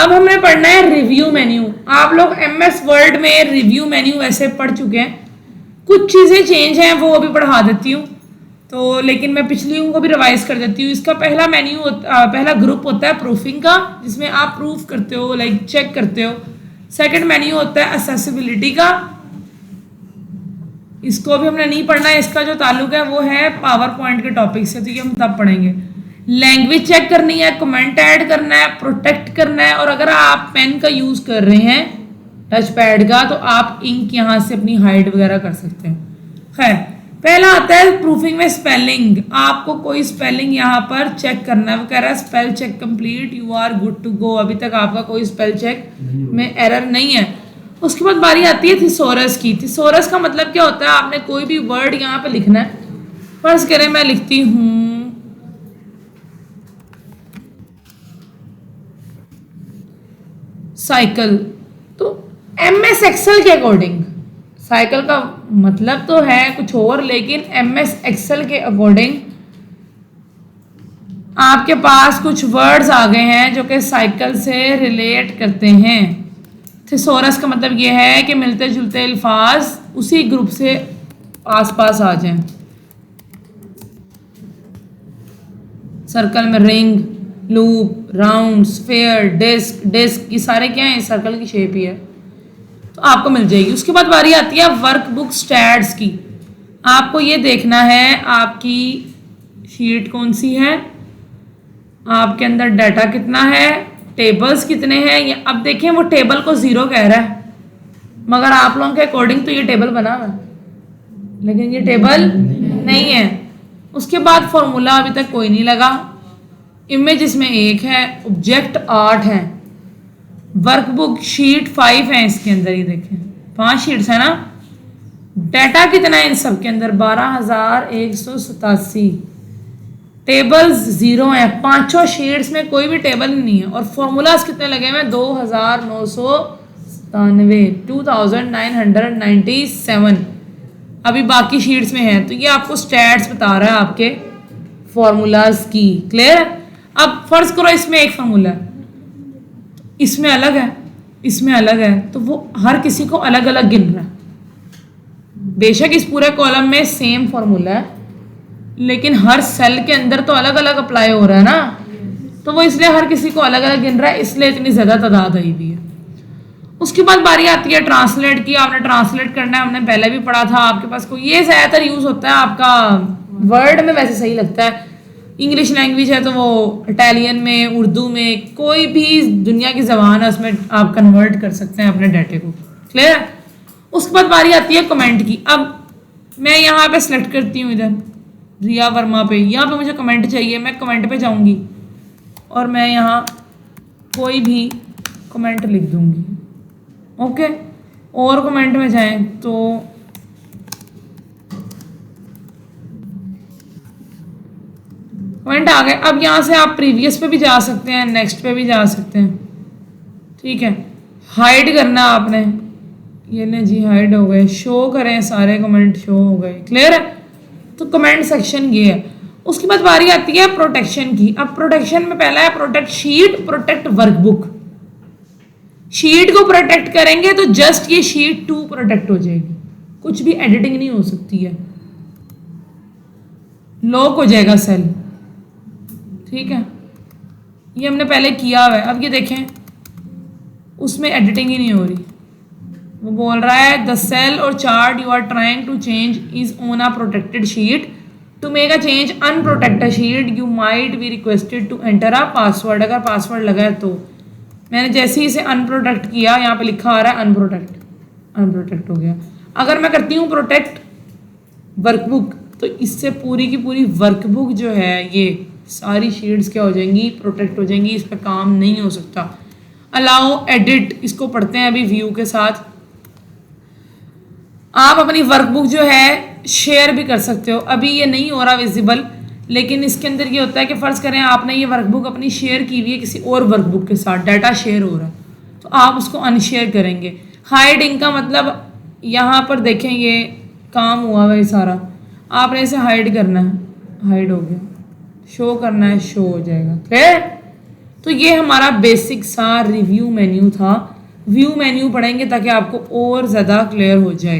अब हमने पढ़ना है रिव्यू मेन्यू। आप लोग एमएस वर्ड में रिव्यू मेन्यू वैसे पढ़ चुके हैं, कुछ चीज़ें चेंज हैं वो अभी पढ़ा देती हूँ, तो लेकिन मैं पिछली को भी रिवाइज कर देती हूँ। इसका पहला पहला ग्रुप होता है प्रूफिंग का, जिसमें आप प्रूफ करते हो, लाइक चेक करते हो। सेकंड मेन्यू होता है असेसिबिलिटी का, इसको अभी हमने नहीं पढ़ना है, इसका जो ताल्लुक है वो है पावर पॉइंट के टॉपिक से, तो ये हम तब पढ़ेंगे। लैंग्वेज चेक करनी है, कमेंट ऐड करना है, प्रोटेक्ट करना है, और अगर आप पेन का यूज कर रहे हैं टच पैड का तो आप इंक यहाँ से अपनी हाइड वगैरह कर सकते हैं। खैर, पहला आता है प्रूफिंग में स्पेलिंग। आपको कोई स्पेलिंग यहाँ पर चेक करना है, वो कह रहा है spell check complete, you are good to go. अभी तक आपका कोई स्पेल चेक में एरर नहीं है। उसके बाद बारी आती है थिसोरस की। थिसोरस का मतलब क्या होता है, आपने कोई भी वर्ड यहाँ पे लिखना है। फर्ज करें मैं लिखती हूँ साइकिल, तो एमएस एक्सेल के अकॉर्डिंग, साइकिल का मतलब तो है कुछ और, लेकिन एमएस एक्सेल के अकॉर्डिंग आपके पास कुछ वर्ड्स आ गए हैं जो कि साइकिल से रिलेट करते हैं। थिसोरस का मतलब ये है कि मिलते जुलते अल्फाज उसी ग्रुप से आसपास आ जाएं। सर्कल में ring, loop, round, sphere, disc, ये सारे क्या हैं, सर्कल की शेप ही है, तो आपको मिल जाएगी। उसके बाद बारी आती है वर्कबुक स्टैट्स की। आपको ये देखना है आपकी शीट कौन सी है, आपके अंदर डाटा कितना है, टेबल्स कितने हैं। या अब देखें वो टेबल को 0 कह रहा है, मगर आप लोगों के अकॉर्डिंग तो ये टेबल बना हुआ है, लेकिन ये टेबल नहीं है। उसके बाद फॉर्मूला अभी तक कोई नहीं लगा। इमेज इसमें 1 है, ऑब्जेक्ट 8 है, वर्कबुक शीट 5 है, इसके अंदर ये देखें 5 शीट्स है ना। डाटा कितना है इन सब के अंदर, 12,187। टेबल्स 0 है, 5 शीट्स में कोई भी टेबल नहीं है। और फॉर्मूलाज कितने लगे हुए हैं, 2997 अभी बाकी शीट्स में है। तो ये आपको स्टैट्स बता रहा है आपके फॉर्मूलाज की। क्लियर है। अब फर्ज करो इसमें एक फार्मूला है, इसमें अलग है, इसमें अलग है, तो वो हर किसी को अलग अलग गिन रहा है। बेशक इस पूरे कॉलम में सेम फॉर्मूला है, लेकिन हर सेल के अंदर तो अलग अलग अप्लाई हो रहा है ना, तो वो इसलिए हर किसी को अलग अलग गिन रहा है, इसलिए इतनी ज़्यादा तादाद आई हुई है। उसके बाद बारी आती है ट्रांसलेट की। आपने ट्रांसलेट करना है, हमने पहले भी पढ़ा था। आपके पास कोई ये ज़्यादातर यूज़ होता है आपका वर्ड में, वैसे सही लगता है। इंग्लिश लैंग्वेज है तो वो इटालियन में, उर्दू में, कोई भी दुनिया की ज़बान है उसमें आप कन्वर्ट कर सकते हैं अपने डाटे को। क्लियर। उसके बाद बारी आती है कमेंट की। अब मैं यहाँ पे सेलेक्ट करती हूँ इधर रिया वर्मा पे, यहाँ पे मुझे कमेंट चाहिए, मैं कमेंट पे जाऊँगी और मैं यहाँ कोई भी कमेंट लिख दूँगी। ओके, और कमेंट में जाएं तो कमेंट आ गए। अब यहाँ से आप प्रीवियस पे भी जा सकते हैं, नेक्स्ट पे भी जा सकते हैं। ठीक है, हाइड करना आपने, ये ना जी हाइड हो गए, शो करें, सारे कमेंट शो हो गए। क्लियर है। तो कमेंट सेक्शन ये है। उसके बाद बारी आती है प्रोटेक्शन की। अब प्रोटेक्शन में पहला है protect sheet, protect workbook. Sheet को प्रोटेक्ट करेंगे तो जस्ट ये शीट 2 प्रोटेक्ट हो जाएगी, कुछ भी एडिटिंग नहीं हो सकती है, लॉक हो जाएगा सेल। ठीक है, ये हमने पहले किया हुआ है। अब ये देखें उसमें एडिटिंग ही नहीं हो रही, वो बोल रहा है द सेल और chart you are trying to change is on a protected sheet, to make a change unprotected sheet you might be requested to enter a password. अगर पासवर्ड लगा है तो मैंने जैसे ही इसे अनप्रोटेक्ट किया, यहाँ पे लिखा आ रहा है अनप्रोटेक्ट हो गया। अगर मैं करती हूँ प्रोटेक्ट वर्कबुक, तो इससे पूरी की पूरी वर्कबुक जो है, ये सारी शीट्स क्या हो जाएंगी, प्रोटेक्ट हो जाएंगी, इस पर काम नहीं हो सकता। अलाउ एडिट, इसको पढ़ते हैं अभी व्यू के साथ। आप अपनी वर्कबुक जो है शेयर भी कर सकते हो। अभी ये नहीं हो रहा विजिबल, लेकिन इसके अंदर ये होता है कि फ़र्ज़ करें आपने ये वर्कबुक अपनी शेयर की हुई है किसी और वर्कबुक के साथ, डाटा शेयर हो रहा है, तो आप उसको अनशेयर करेंगे। हाइडिंग का मतलब यहाँ पर देखें ये काम हुआ है सारा, आपने इसे हाइड करना है, हाइड हो गया, शो करना है, शो हो जाएगा। फिर तो ये हमारा बेसिक सा रिव्यू मेन्यू था। व्यू मेन्यू पढ़ेंगे ताकि आपको और ज़्यादा क्लियर हो जाए।